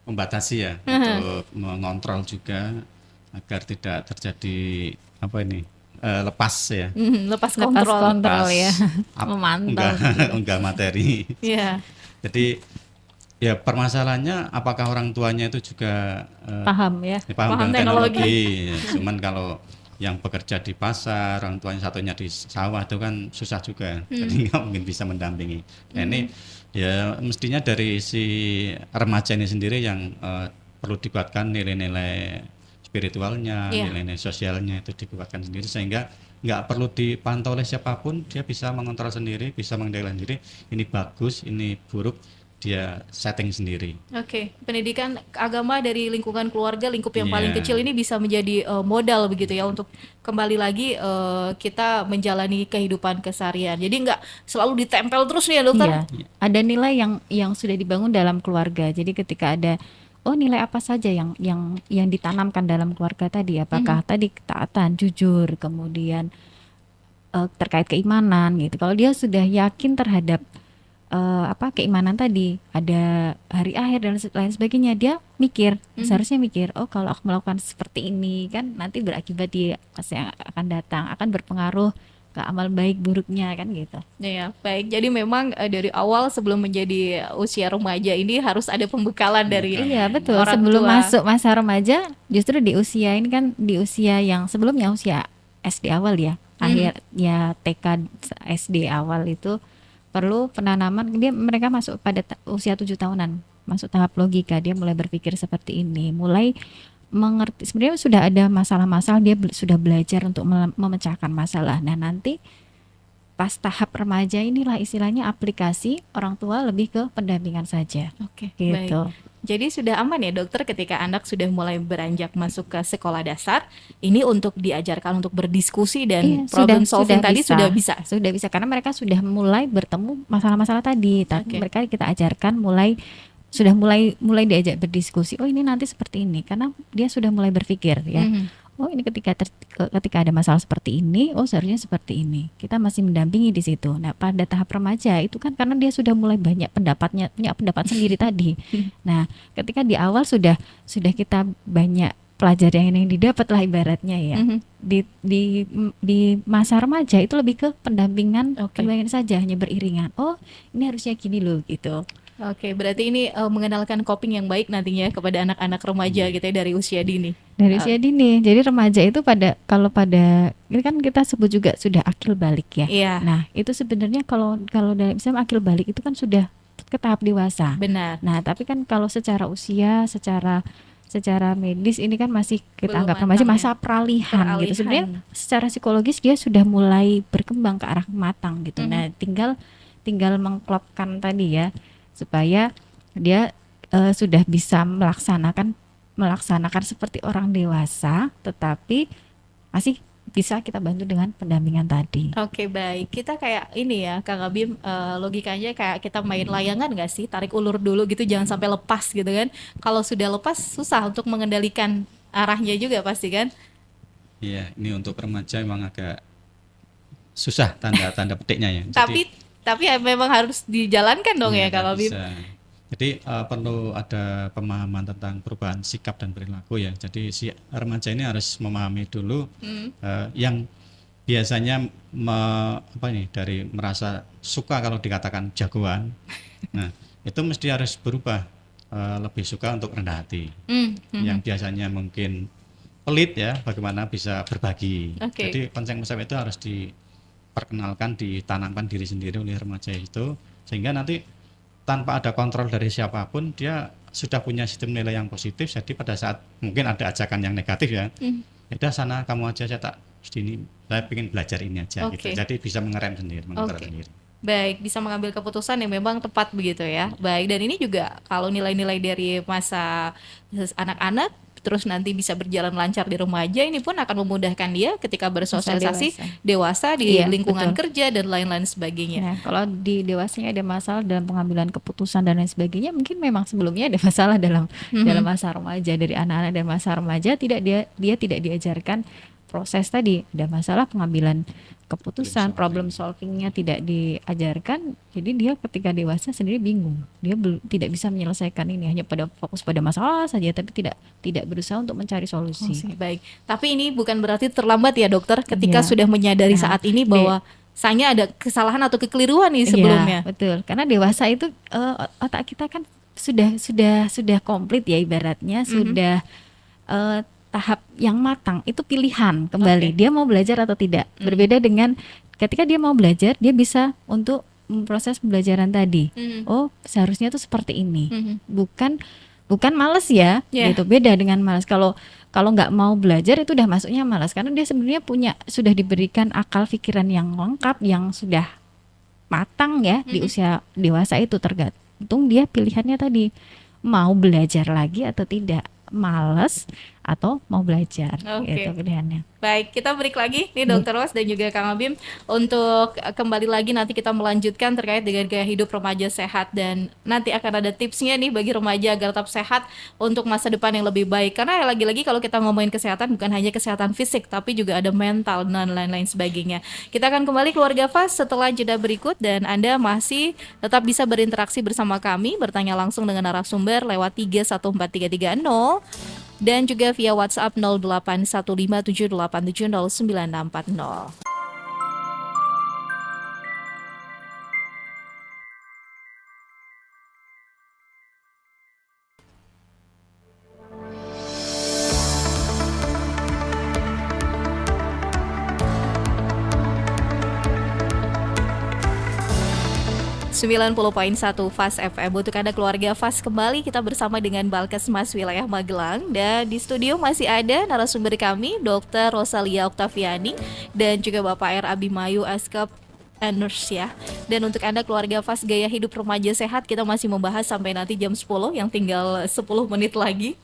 membatasi ya, untuk mengontrol juga agar tidak terjadi lepas ya. Lepas Lepas kontrol. kontrol ya. Memantau. Unggah materi. Iya. Jadi ya permasalahannya apakah orang tuanya itu juga Paham ya. paham Paham dengan teknologi. teknologi. Ya, cuman kalau yang bekerja di pasar, orang tuanya satunya di sawah itu kan susah juga. Jadi nggak mungkin bisa mendampingi. Nah ini ya mestinya dari si remaja ini sendiri yang perlu dikuatkan nilai-nilai spiritualnya, Iya. nilai-nilai sosialnya itu dikuatkan sendiri sehingga nggak perlu dipantau oleh siapapun, dia bisa mengontrol sendiri, bisa mengendalikan sendiri. Ini bagus, ini buruk, dia setting sendiri. Oke, pendidikan agama dari lingkungan keluarga, lingkup yang paling Iya. kecil ini bisa menjadi modal begitu ya untuk kembali lagi kita menjalani kehidupan keseharian. Jadi nggak selalu ditempel terus nih ya dokter. Iya. Ada nilai yang sudah dibangun dalam keluarga. Jadi ketika ada nilai apa saja yang ditanamkan dalam keluarga tadi, apakah tadi ketaatan, jujur, kemudian terkait keimanan gitu. Kalau dia sudah yakin terhadap keimanan tadi, ada hari akhir dan lain sebagainya, dia mikir, seharusnya mikir, oh kalau aku melakukan seperti ini kan nanti berakibat di masa yang akan datang, akan berpengaruh ke amal baik buruknya kan gitu. Ya, baik. Jadi memang dari awal sebelum menjadi usia remaja ini harus ada pembekalan dari Iya betul. orang Sebelum tua. masuk masa remaja, justru di usia ini kan, di usia yang sebelumnya, usia SD awal ya, akhir ya TK SD awal itu perlu penanaman. Mereka masuk pada usia 7 tahunan, masuk tahap logika, dia mulai berpikir seperti ini, mulai mengerti sebenarnya sudah ada masalah-masalah, dia sudah belajar untuk memecahkan masalah. Nah nanti pas tahap remaja inilah istilahnya aplikasi orang tua lebih ke pendampingan saja. Oke, Gitu. baik. Jadi sudah aman ya dokter ketika anak sudah mulai beranjak masuk ke sekolah dasar, ini untuk diajarkan untuk berdiskusi dan Iya, problem solving tadi sudah bisa. Sudah bisa karena mereka sudah mulai bertemu masalah-masalah tadi. Tapi Oke. mereka kita ajarkan mulai diajak berdiskusi. Oh ini nanti seperti ini karena dia sudah mulai berpikir ya. Oh ini ketika ada masalah seperti ini, oh seharusnya seperti ini. Kita masih mendampingi di situ. Nah pada tahap remaja itu kan karena dia sudah mulai banyak punya pendapat sendiri tadi. Nah ketika di awal sudah kita banyak pelajaran yang didapat lah ibaratnya ya. Di masa remaja itu lebih ke pendampingan, Oke. pendampingan saja, hanya beriringan. Oh ini harusnya gini loh gitu. Oke, berarti ini mengenalkan coping yang baik nantinya kepada anak-anak remaja gitu ya dari usia dini. Dari usia dini. Jadi remaja itu kalau pada ini kan kita sebut juga sudah akil balik ya. Iya, Nah, itu sebenarnya kalau dalam Islam akil balik itu kan sudah ke tahap dewasa. benar. Nah, tapi kan kalau secara usia, secara medis ini kan masih kita Belum anggap remaja matang ya. masa peralihan gitu. Sebenarnya secara psikologis dia sudah mulai berkembang ke arah matang gitu. Nah, tinggal mengklopkan tadi ya supaya dia sudah bisa melaksanakan seperti orang dewasa, tetapi masih bisa kita bantu dengan pendampingan tadi. Oke, baik. Kita kayak ini ya, Kang Abim, logikanya kayak kita main layangan nggak sih? Tarik ulur dulu gitu, jangan sampai lepas gitu kan. Kalau sudah lepas, susah untuk mengendalikan arahnya juga pasti kan? Iya, ini untuk remaja memang agak susah tanda petiknya ya. Tapi ya memang harus dijalankan dong iya, ya Kak nggak Habib. bisa. Jadi perlu ada pemahaman tentang perubahan sikap dan perilaku ya. Jadi si remaja ini harus memahami dulu yang biasanya dari merasa suka kalau dikatakan jagoan. Nah, itu mesti harus berubah, lebih suka untuk rendah hati. Yang biasanya mungkin pelit ya, bagaimana bisa berbagi. Oke. Jadi konsep-konsep itu harus diperkenalkan, ditanamkan diri sendiri oleh remaja itu, sehingga nanti tanpa ada kontrol dari siapapun dia sudah punya sistem nilai yang positif. Jadi pada saat mungkin ada ajakan yang negatif ya, ya udah sana kamu aja, saya tak ini, saya ingin belajar ini aja gitu. Oke. Jadi bisa mengerem sendiri, mengontrol Oke. sendiri. Baik, bisa mengambil keputusan yang memang tepat begitu ya. Baik, dan ini juga kalau nilai-nilai dari masa anak-anak terus nanti bisa berjalan lancar di remaja, ini pun akan memudahkan dia ketika bersosialisasi dewasa di Iya, lingkungan betul. kerja dan lain-lain sebagainya. Nah, kalau di dewasanya ada masalah dalam pengambilan keputusan dan lain sebagainya, mungkin memang sebelumnya ada masalah dalam masa remaja. Dari anak-anak dan masa remaja dia tidak diajarkan proses tadi, ada masalah pengambilan keputusan, problem solvingnya tidak diajarkan. Jadi dia ketika dewasa sendiri bingung, dia tidak bisa menyelesaikan ini, hanya fokus pada masalah saja, tapi tidak berusaha untuk mencari solusi. Baik, tapi ini bukan berarti terlambat ya dokter ketika Iya. sudah menyadari Nah, saat ini bahwa saya ada kesalahan atau kekeliruan nih Iya, sebelumnya. betul. Karena dewasa itu otak kita kan sudah komplit ya, ibaratnya sudah tahap yang matang, itu pilihan kembali. Dia mau belajar atau tidak. Berbeda dengan ketika dia mau belajar, dia bisa untuk memproses pembelajaran tadi. Oh, seharusnya tuh seperti ini. Bukan males ya, gitu. Beda dengan males. Kalau nggak mau belajar itu udah masuknya malas, karena dia sebenarnya sudah diberikan akal pikiran yang lengkap, yang sudah matang ya di usia dewasa itu. Tergantung dia pilihannya tadi, mau belajar lagi atau tidak, malas atau mau belajar. Itu pilihannya. Baik, kita break lagi nih Dokter Ros dan juga Kang Abim untuk kembali lagi nanti kita melanjutkan terkait dengan gaya hidup remaja sehat, dan nanti akan ada tipsnya nih bagi remaja agar tetap sehat untuk masa depan yang lebih baik. Karena lagi-lagi kalau kita ngomongin kesehatan bukan hanya kesehatan fisik tapi juga ada mental dan lain-lain sebagainya. Kita akan kembali Keluarga Fast setelah jeda berikut, dan Anda masih tetap bisa berinteraksi bersama kami, bertanya langsung dengan narasumber lewat 314330 dan juga via WhatsApp 081578709640. .1 Fast FM untuk Anda Keluarga Fast. Kembali kita bersama dengan Balkesmas Wilayah Magelang, dan di studio masih ada narasumber kami Dr. Rosalia Oktaviani dan juga Bapak R. Abimayu Askap Nurse ya. Dan untuk Anda Keluarga Fast, gaya hidup remaja sehat kita masih membahas sampai nanti jam 10, yang tinggal 10 menit lagi.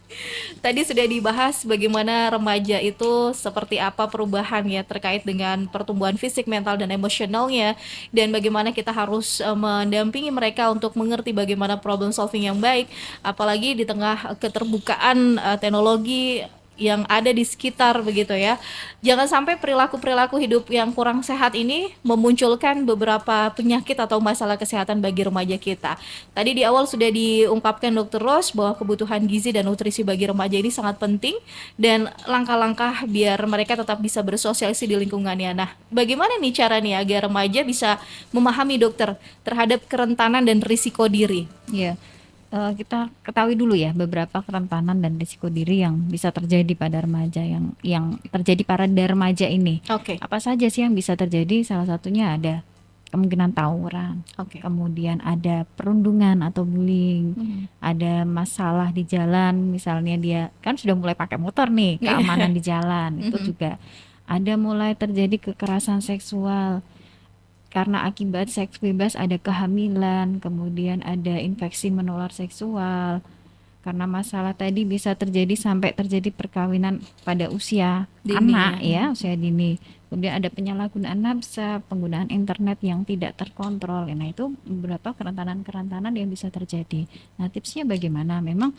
Tadi sudah dibahas bagaimana remaja itu seperti apa perubahan ya terkait dengan pertumbuhan fisik, mental, dan emosionalnya, dan bagaimana kita harus mendampingi mereka untuk mengerti bagaimana problem solving yang baik, apalagi di tengah keterbukaan teknologi yang ada di sekitar begitu ya. Jangan sampai perilaku-perilaku hidup yang kurang sehat ini memunculkan beberapa penyakit atau masalah kesehatan bagi remaja kita. Tadi di awal sudah diungkapkan Dr. Ros bahwa kebutuhan gizi dan nutrisi bagi remaja ini sangat penting, dan langkah-langkah biar mereka tetap bisa bersosialisasi di lingkungannya. Nah, bagaimana nih cara nih agar remaja bisa memahami dokter terhadap kerentanan dan risiko diri? Iya. Kita ketahui dulu ya beberapa kerentanan dan risiko diri yang bisa terjadi pada remaja, yang terjadi pada remaja ini. Apa saja sih yang bisa terjadi? Salah satunya ada kemungkinan tawuran, kemudian ada perundungan atau bullying, ada masalah di jalan, misalnya dia kan sudah mulai pakai motor nih, keamanan di jalan itu juga ada, mulai terjadi kekerasan seksual. Karena akibat seks bebas ada kehamilan, kemudian ada infeksi menular seksual. Karena masalah tadi bisa terjadi sampai terjadi perkawinan pada usia dini, anak ya, usia dini. Kemudian ada penyalahgunaan nafsa, penggunaan internet yang tidak terkontrol. Nah, itu beberapa kerentanan yang bisa terjadi. Nah, tipsnya bagaimana? Memang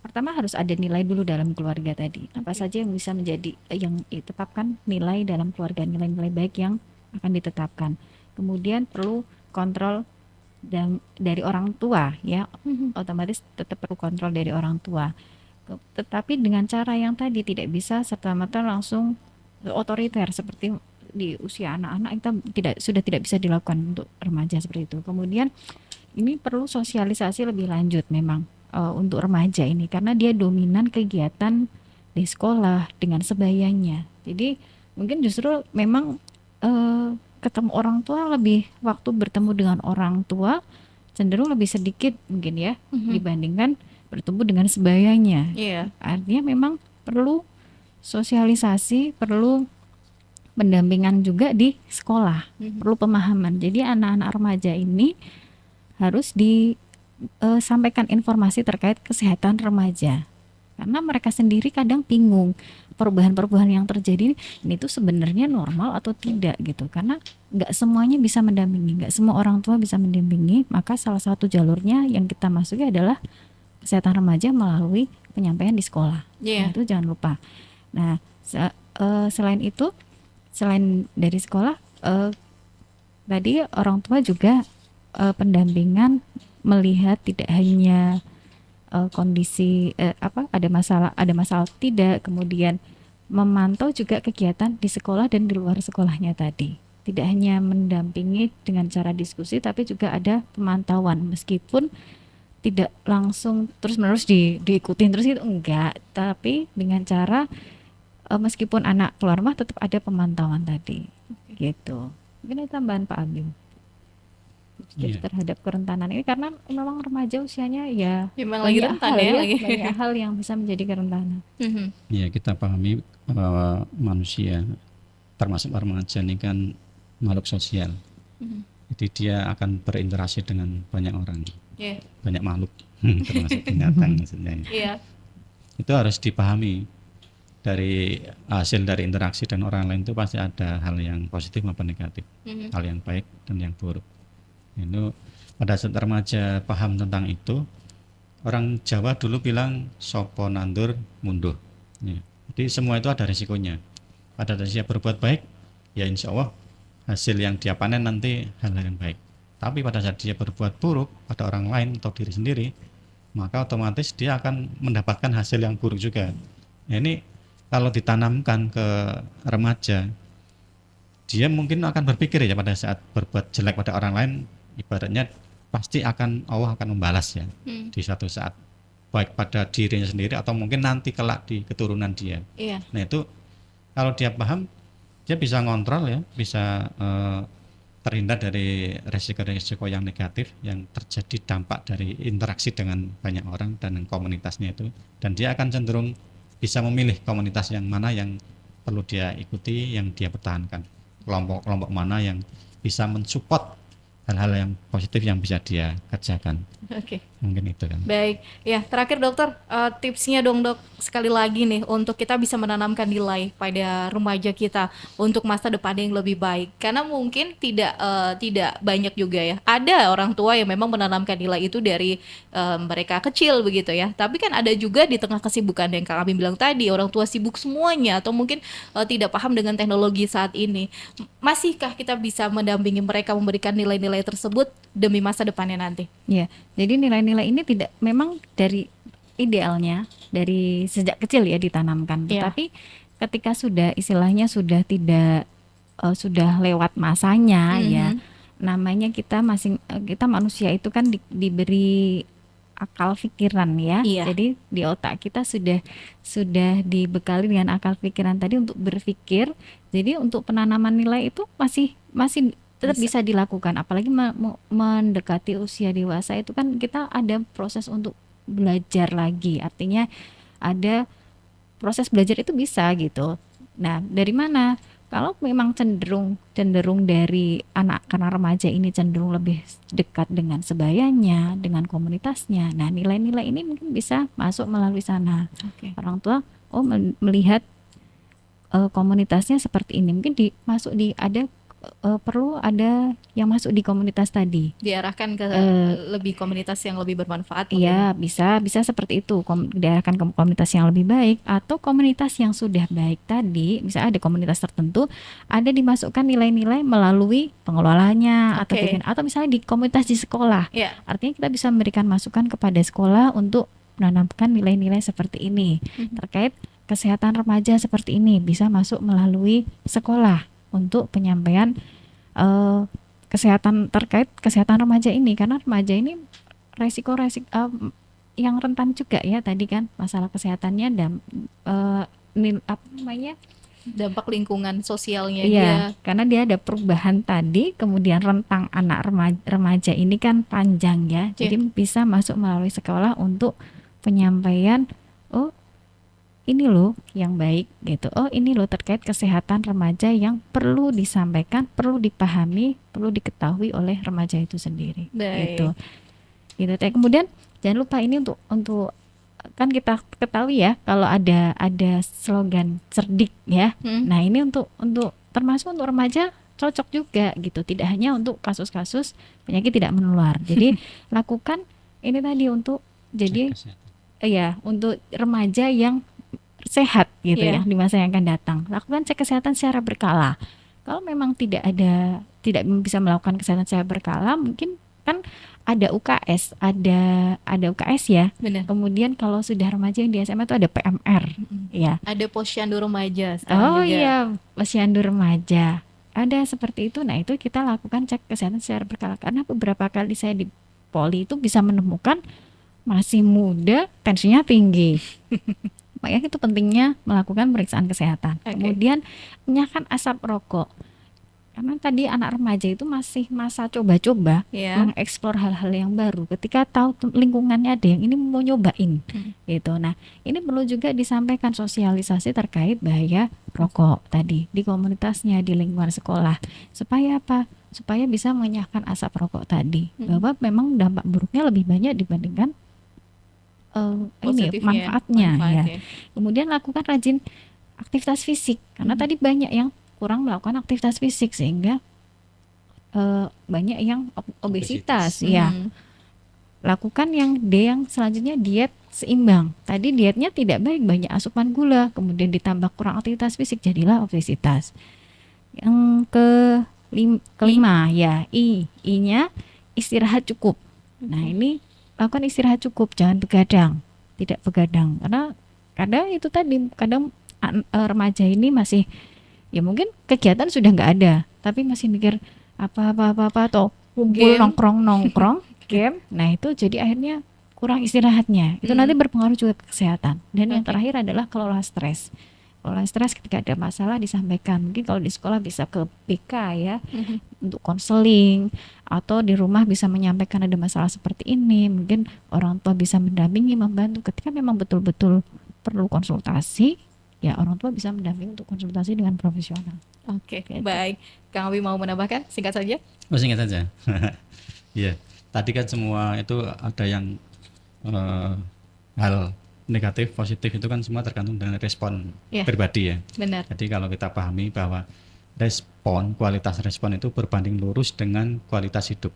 Pertama harus ada nilai dulu dalam keluarga tadi. Apa saja yang bisa menjadi yang ditetapkan nilai dalam keluarga, nilai-nilai baik yang akan ditetapkan. Kemudian perlu kontrol dari orang tua ya, otomatis tetap perlu kontrol dari orang tua. Tetapi dengan cara yang tadi tidak bisa serta-merta langsung otoriter seperti di usia anak-anak kita sudah tidak bisa dilakukan untuk remaja seperti itu. Kemudian ini perlu sosialisasi lebih lanjut memang untuk remaja ini karena dia dominan kegiatan di sekolah dengan sebayanya. Jadi mungkin justru memang ketemu orang tua lebih waktu bertemu dengan orang tua cenderung lebih sedikit mungkin ya dibandingkan bertemu dengan sebayanya. Artinya memang perlu sosialisasi, perlu pendampingan juga di sekolah, perlu pemahaman. Jadi anak-anak remaja ini harus disampaikan informasi terkait kesehatan remaja. Karena mereka sendiri kadang bingung perubahan-perubahan yang terjadi ini tuh sebenarnya normal atau tidak gitu. Karena nggak semuanya bisa mendampingi, nggak semua orang tua bisa mendampingi. Maka salah satu jalurnya yang kita masuki adalah kesehatan remaja melalui penyampaian di sekolah. Nah, itu jangan lupa. Nah, selain itu, selain dari sekolah, tadi orang tua juga pendampingan melihat tidak hanya kondisi ada masalah tidak, kemudian memantau juga kegiatan di sekolah dan di luar sekolahnya tadi. Tidak hanya mendampingi dengan cara diskusi, tapi juga ada pemantauan meskipun tidak langsung terus-menerus diikutin terus itu enggak, tapi dengan cara meskipun anak keluar rumah tetap ada pemantauan tadi. Gitu. Mungkin ada tambahan Pak Abim terhadap kerentanan ini karena memang remaja usianya ya memang lagi rentan banyak hal yang bisa menjadi kerentanan. Ya, kita pahami bahwa manusia termasuk remaja ini kan makhluk sosial. Jadi dia akan berinteraksi dengan banyak orang, banyak makhluk, termasuk binatang maksudnya. Itu harus dipahami dari hasil dari interaksi dan orang lain itu pasti ada hal yang positif maupun negatif, hal yang baik dan yang buruk. Itu pada saat remaja paham tentang itu, orang Jawa dulu bilang sopo nandur munduh. Jadi semua itu ada risikonya. Pada saat dia berbuat baik, ya insya Allah hasil yang dia panen nanti hal-hal yang baik. Tapi pada saat dia berbuat buruk pada orang lain atau diri sendiri, maka otomatis dia akan mendapatkan hasil yang buruk juga. Ini kalau ditanamkan ke remaja, dia mungkin akan berpikir ya pada saat berbuat jelek pada orang lain, ibaratnya pasti Allah akan membalas ya di suatu saat, baik pada dirinya sendiri atau mungkin nanti kelak di keturunan dia. Nah itu kalau dia paham, dia bisa ngontrol ya, bisa terhindar dari resiko-resiko yang negatif yang terjadi dampak dari interaksi dengan banyak orang dan komunitasnya itu, dan dia akan cenderung bisa memilih komunitas yang mana yang perlu dia ikuti, yang dia pertahankan, kelompok-kelompok mana yang bisa mensupport hal-hal yang positif yang bisa dia kerjakan. Mungkin itu kan. Baik, ya terakhir dokter, tipsnya dong dok, sekali lagi nih untuk kita bisa menanamkan nilai pada remaja kita untuk masa depan yang lebih baik. Karena mungkin tidak banyak juga ya. Ada orang tua yang memang menanamkan nilai itu dari mereka kecil begitu ya. Tapi kan ada juga di tengah kesibukan yang Kak Abim bilang tadi, orang tua sibuk semuanya atau mungkin tidak paham dengan teknologi saat ini. Masihkah kita bisa mendampingi mereka, memberikan nilai-nilai tersebut demi masa depannya nanti? Ya, jadi nilai-nilai ini tidak memang dari idealnya dari sejak kecil ya ditanamkan. Tetapi ketika sudah istilahnya sudah tidak sudah lewat masanya ya, namanya kita manusia itu kan diberi akal pikiran ya. Jadi di otak kita sudah dibekali dengan akal pikiran tadi untuk berpikir. Jadi untuk penanaman nilai itu masih tetap bisa dilakukan, apalagi mendekati usia dewasa itu kan kita ada proses untuk belajar lagi, artinya ada proses belajar itu bisa gitu. Nah dari mana? Kalau memang cenderung dari anak, karena remaja ini cenderung lebih dekat dengan sebayanya, dengan komunitasnya, nah nilai-nilai ini mungkin bisa masuk melalui sana. Orang tua melihat komunitasnya seperti ini, mungkin masuk di ada perlu ada yang masuk di komunitas tadi. Diarahkan ke lebih komunitas yang lebih bermanfaat. Iya, bisa seperti itu, diarahkan ke komunitas yang lebih baik atau komunitas yang sudah baik tadi. Misalnya ada komunitas tertentu, ada dimasukkan nilai-nilai melalui pengelolanya atau misalnya di komunitas di sekolah. Yeah. Artinya kita bisa memberikan masukan kepada sekolah untuk menanamkan nilai-nilai seperti ini. Terkait kesehatan remaja seperti ini bisa masuk melalui sekolah untuk penyampaian terkait kesehatan remaja ini, karena remaja ini resiko yang rentan juga ya tadi kan, masalah kesehatannya dan dampak lingkungan sosialnya. Iya, karena dia ada perubahan tadi, kemudian rentang anak remaja ini kan panjang ya, jadi bisa masuk melalui sekolah untuk penyampaian ini loh yang baik gitu. Ini loh terkait kesehatan remaja yang perlu disampaikan, perlu dipahami, perlu diketahui oleh remaja itu sendiri. Gitu. Kemudian jangan lupa ini untuk kan kita ketahui ya kalau ada slogan cerdik ya. Nah, ini untuk termasuk untuk remaja cocok juga gitu. Tidak hanya untuk kasus-kasus penyakit tidak menular. Jadi lakukan ini tadi untuk untuk remaja yang sehat gitu ya di masa yang akan datang. Lakukan cek kesehatan secara berkala. Kalau memang tidak bisa melakukan kesehatan secara berkala, mungkin kan ada UKS, ada UKS ya. Benar. Kemudian kalau sudah remaja yang di SMA itu ada PMR, ya. Ada posyandu remaja. Posyandu remaja. Ada seperti itu. Nah, itu kita lakukan cek kesehatan secara berkala karena beberapa kali saya di poli itu bisa menemukan masih muda, tensinya tinggi. Makanya itu pentingnya melakukan pemeriksaan kesehatan. Kemudian menyalakan asap rokok. Karena tadi anak remaja itu masih masa coba-coba, mengeksplor hal-hal yang baru. Ketika tahu lingkungannya ada yang ini mau nyobain, gitu. Nah, ini perlu juga disampaikan sosialisasi terkait bahaya rokok tadi di komunitasnya, di lingkungan sekolah. Supaya apa? Supaya bisa mengenyahkan asap rokok tadi. Bahwa memang dampak buruknya lebih banyak dibandingkan manfaatnya ya. Kemudian lakukan rajin aktivitas fisik karena tadi banyak yang kurang melakukan aktivitas fisik sehingga banyak yang obesitas ya. Lakukan yang selanjutnya diet seimbang. Tadi dietnya tidak baik, banyak asupan gula, kemudian ditambah kurang aktivitas fisik jadilah obesitas. Yang kelima ya, I-nya istirahat cukup. Nah, ini lakukan istirahat cukup, jangan begadang, tidak begadang karena kadang itu tadi remaja ini masih ya mungkin kegiatan sudah nggak ada tapi masih mikir apa atau kumpul nongkrong game. Nah, itu jadi akhirnya kurang istirahatnya, itu nanti berpengaruh juga ke kesehatan. Dan yang terakhir adalah kelola stres. Kelola stres ketika ada masalah disampaikan, mungkin kalau di sekolah bisa ke PK ya, untuk konseling, atau di rumah bisa menyampaikan ada masalah seperti ini, mungkin orang tua bisa mendampingi, membantu. Ketika memang betul-betul perlu konsultasi, ya orang tua bisa mendampingi untuk konsultasi dengan profesional. Oke, baik. Kang Abi mau menambahkan singkat saja? Singkat saja. Ya, tadi kan semua itu ada yang hal negatif, positif itu kan semua tergantung dengan respon pribadi ya. Benar. Jadi kalau kita pahami bahwa kualitas respon itu berbanding lurus dengan kualitas hidup.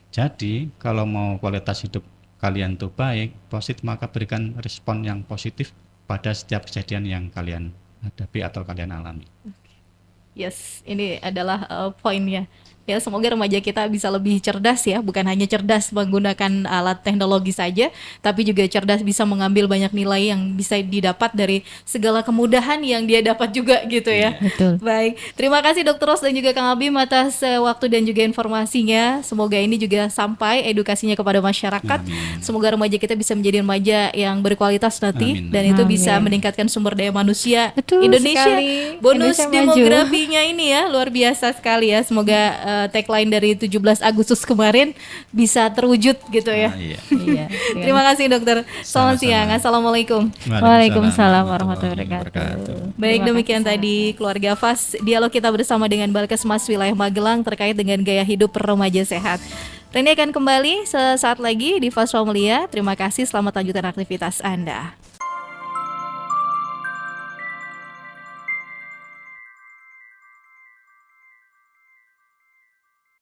Jadi kalau mau kualitas hidup kalian tuh baik, positif, maka berikan respon yang positif pada setiap kejadian yang kalian hadapi atau kalian alami. Yes, ini adalah poinnya. Ya, semoga remaja kita bisa lebih cerdas ya, bukan hanya cerdas menggunakan alat teknologi saja, tapi juga cerdas bisa mengambil banyak nilai yang bisa didapat dari segala kemudahan yang dia dapat juga gitu ya. Betul. Baik, terima kasih Dr. Ros dan juga Kang Abim atas waktu dan juga informasinya. Semoga ini juga sampai edukasinya kepada masyarakat. Amin. Semoga remaja kita bisa menjadi remaja yang berkualitas nanti. Amin. Dan itu bisa meningkatkan sumber daya manusia. Betul Indonesia sekali. Bonus Indonesia demografinya ini ya luar biasa sekali ya. Semoga tagline dari 17 Agustus kemarin bisa terwujud gitu ya. Iya. Terima kasih dokter. Selamat siang. Assalamualaikum. Waalaikumsalam warahmatullahi wabarakatuh. Baik, demikian tadi Keluarga Fas, dialog kita bersama dengan Balkesmas Wilayah Magelang terkait dengan gaya hidup remaja sehat. Reni akan kembali sesaat lagi di Fas Familia. Terima kasih, selamat lanjutkan aktivitas Anda.